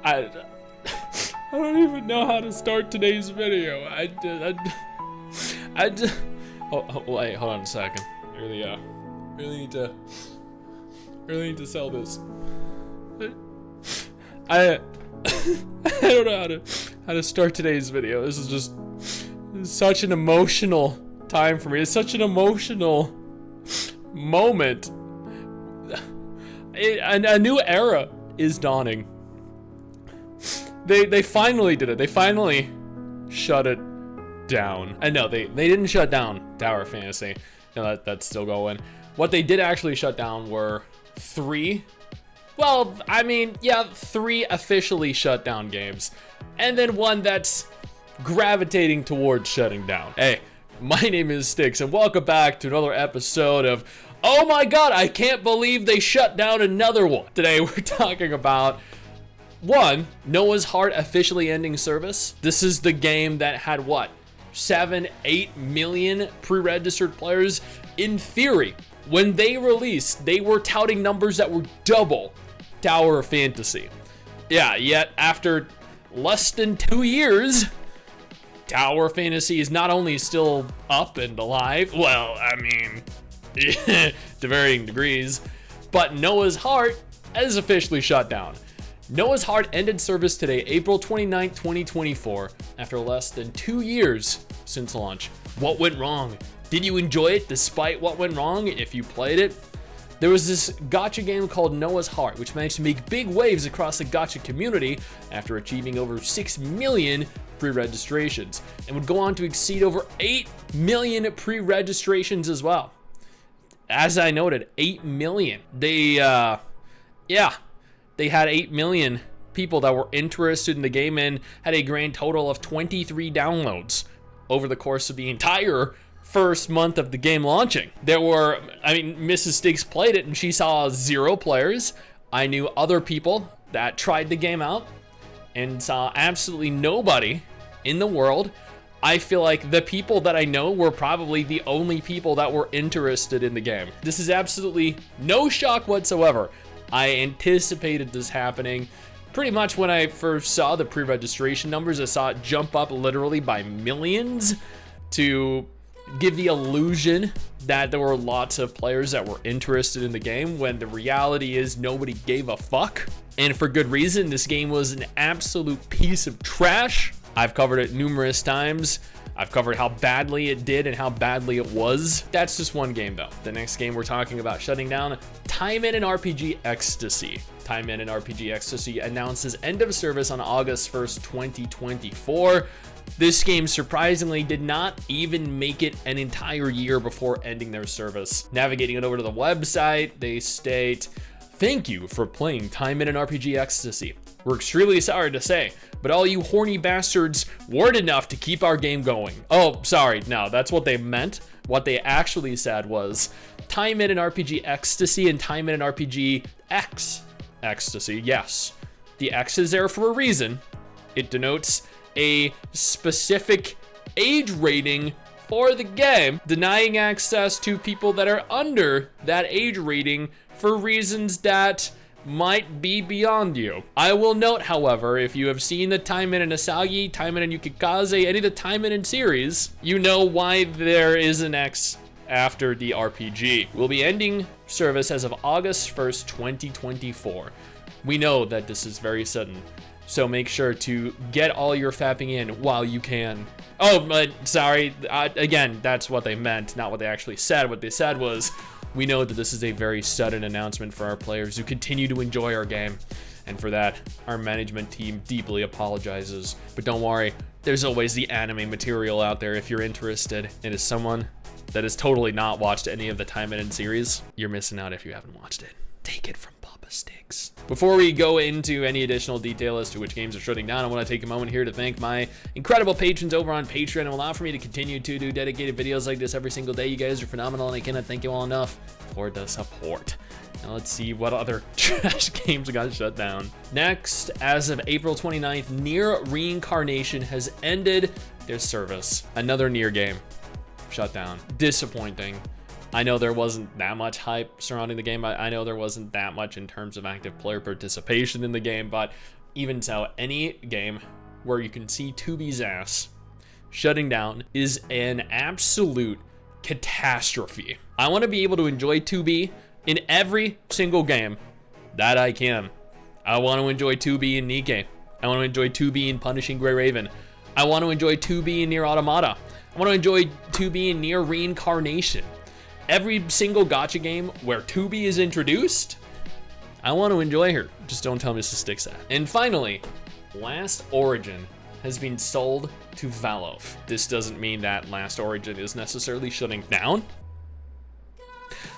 I don't even know how to start today's video. Wait, hold on a second. Really need to sell this. I don't know how to start today's video. This is just such an emotional time for me. It's such an emotional moment. A new era is dawning. They finally did it. They finally shut it down. And no, they didn't shut down Tower Fantasy. No, that's still going. What they did actually shut down were three officially shut down games, and then one that's gravitating towards shutting down. Hey, my name is Stix, and welcome back to another episode of Oh my god, I can't believe they shut down another one. Today we're talking about one, Noah's Heart officially ending service. This is the game that had 7-8 million pre-registered players. In theory, when they released, they were touting numbers that were double Tower Fantasy. Yeah, yet after less than 2 years, Tower Fantasy is not only still up and alive, well, I mean, to varying degrees, but Noah's Heart is officially shut down. Noah's Heart ended service today, April 29, 2024, after less than 2 years since launch. What went wrong? Did you enjoy it despite what went wrong if you played it? There was this gacha game called Noah's Heart, which managed to make big waves across the gacha community after achieving over 6 million pre-registrations, and would go on to exceed over 8 million pre-registrations as well. As I noted, 8 million. They had 8 million people that were interested in the game and had a grand total of 23 downloads over the course of the entire first month of the game launching. Mrs. Stix played it and she saw 0 players. I knew other people that tried the game out and saw absolutely nobody in the world. I feel like the people that I know were probably the only people that were interested in the game. This is absolutely no shock whatsoever. I anticipated this happening. Pretty much when I first saw the pre-registration numbers, I saw it jump up literally by millions to give the illusion that there were lots of players that were interested in the game, when the reality is nobody gave a fuck. And for good reason. This game was an absolute piece of trash. I've covered it numerous times. I've covered how badly it did and how badly it was. That's just one game though. The next game we're talking about shutting down, Time In and RPG Ecstasy. Time In and RPG Ecstasy announces end of service on August 1st, 2024. This game surprisingly did not even make it an entire year before ending their service. Navigating it over to the website, they state, "Thank you for playing Time In and RPG Ecstasy. We're extremely sorry to say, but all you horny bastards weren't enough to keep our game going." Oh, sorry, no, that's what they meant. What they actually said was Time In and RPG Ecstasy and Time In and RPG Ecstasy. Yes, the X is there for a reason. It denotes a specific age rating for the game, denying access to people that are under that age rating for reasons that might be beyond you. I will note, however, if you have seen the Time In and Asagi, Time In and Yukikaze, any of the Time In series, you know why there is an X after the RPG. We'll be ending service as of August 1st, 2024. We know that this is very sudden, so make sure to get all your fapping in while you can. Oh, but sorry, again, that's what they meant, not what they actually said. What they said was, we know that this is a very sudden announcement for our players who continue to enjoy our game, and for that, our management team deeply apologizes. But don't worry, there's always the anime material out there if you're interested. And as someone that has totally not watched any of the Time In series, you're missing out if you haven't watched it. Take it from Papa Stix. Before we go into any additional detail as to which games are shutting down, I want to take a moment here to thank my incredible patrons over on Patreon and allow for me to continue to do dedicated videos like this every single day. You guys are phenomenal, and I cannot thank you all enough for the support. Now let's see what other trash games got shut down. Next, as of April 29th, Nier Reincarnation has ended their service. Another Nier game shut down. Disappointing. I know there wasn't that much hype surrounding the game. I know there wasn't that much in terms of active player participation in the game, but Even so, any game where you can see 2B's ass shutting down is an absolute catastrophe. I want to be able to enjoy 2B in every single game that I can. I want to enjoy 2B in Nikke. I want to enjoy 2B in Punishing Grey Raven. I want to enjoy 2B in Nier Automata. I want to enjoy 2B in Nier Reincarnation. Every single gacha game where 2B is introduced, I want to enjoy her. Just don't tell me to Stix that. And finally, Last Origin has been sold to Valve. This doesn't mean that Last Origin is necessarily shutting down.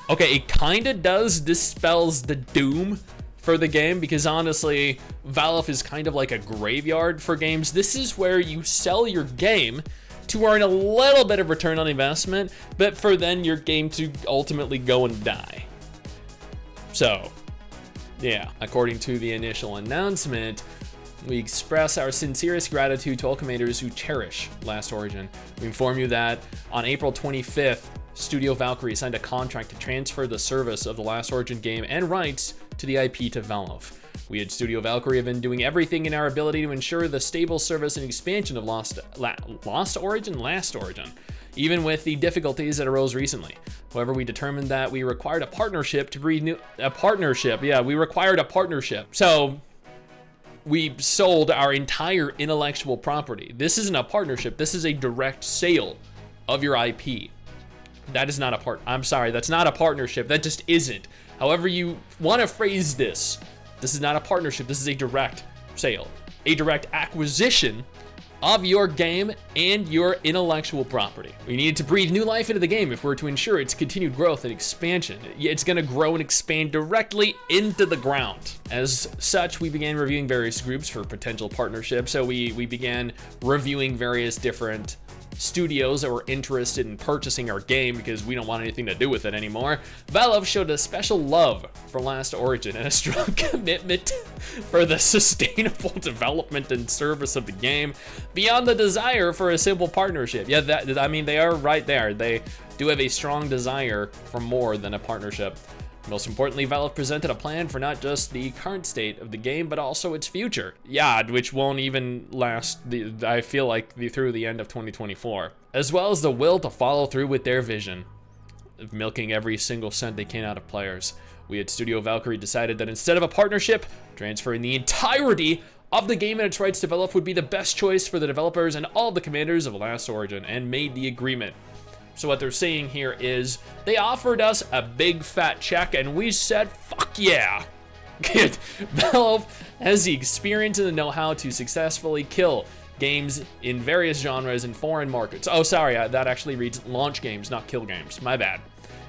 Okay, it kinda does dispels the doom for the game, because honestly, Valve is kind of like a graveyard for games. This is where you sell your game to earn a little bit of return on investment, but for then your game to ultimately go and die. So, yeah, according to the initial announcement, we express our sincerest gratitude to all commanders who cherish Last Origin. We inform you that on April 25th, Studio Valkyrie signed a contract to transfer the service of the Last Origin game and rights to the IP to Valve. We at Studio Valkyrie have been doing everything in our ability to ensure the stable service and expansion of Last Origin, even with the difficulties that arose recently. However, we determined that we required a partnership to breed we required a partnership. So we sold our entire intellectual property. This isn't a partnership, this is a direct sale of your IP. That is not a I'm sorry, that's not a partnership, that just isn't. However you want to phrase this, this is not a partnership, this is a direct sale. A direct acquisition of your game and your intellectual property. We needed to breathe new life into the game if we're to ensure its continued growth and expansion. It's gonna grow and expand directly into the ground. As such, we began reviewing various groups for potential partnerships. So we began reviewing various different studios that were interested in purchasing our game because we don't want anything to do with it anymore. Valve showed a special love for Last Origin and a strong commitment for the sustainable development and service of the game beyond the desire for a simple partnership. Yeah, I mean, they are right there. They do have a strong desire for more than a partnership. Most importantly, Valve presented a plan for not just the current state of the game, but also its future. Yeah, which won't even last, I feel like, through the end of 2024. As well as the will to follow through with their vision of milking every single cent they can out of players. We at Studio Valkyrie decided that instead of a partnership, transferring the entirety of the game and its rights to Valve would be the best choice for the developers and all the commanders of Last Origin, and made the agreement. So what they're saying here is they offered us a big fat check and we said, fuck yeah. Valve has the experience and the know-how to successfully kill games in various genres in foreign markets. Oh, sorry, that actually reads launch games, not kill games. My bad.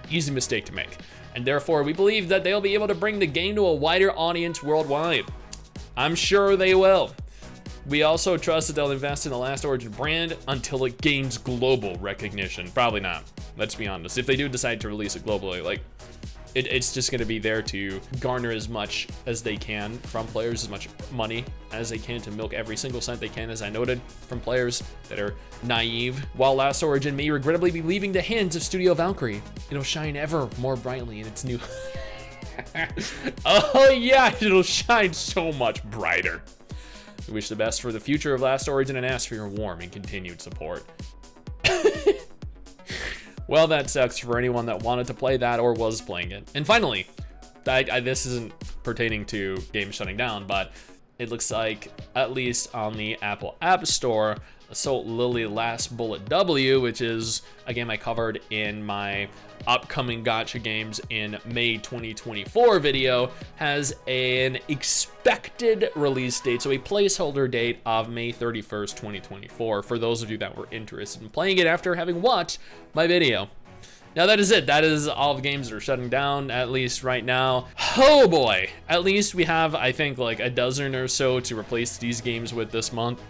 Easy mistake to make. And therefore, we believe that they'll be able to bring the game to a wider audience worldwide. I'm sure they will. We also trust that they'll invest in the Last Origin brand until it gains global recognition. Probably not, let's be honest. If they do decide to release it globally, like, it's just gonna be there to garner as much as they can from players, as much money as they can to milk every single cent they can, as I noted, from players that are naive. While Last Origin may regrettably be leaving the hands of Studio Valkyrie, it'll shine ever more brightly in its new... Oh yeah, it'll shine so much brighter. We wish the best for the future of Last Origin and ask for your warm and continued support. Well, that sucks for anyone that wanted to play that or was playing it. And finally, this isn't pertaining to games shutting down, but it looks like, at least on the Apple App Store, So Lily Last Bullet W, which is a game I covered in my upcoming gacha games in May 2024 video, has an expected release date, so a placeholder date of May 31st, 2024, for those of you that were interested in playing it after having watched my video. Now that is it. That is all the games that are shutting down, at least right now. Oh boy. At least we have, I think, like a dozen or so to replace these games with this month.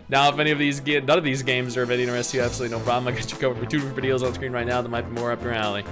Now, if any of these, none of these games are of any interest to you, absolutely no problem. I got you covered for 2 different videos on screen right now that might be more up your alley.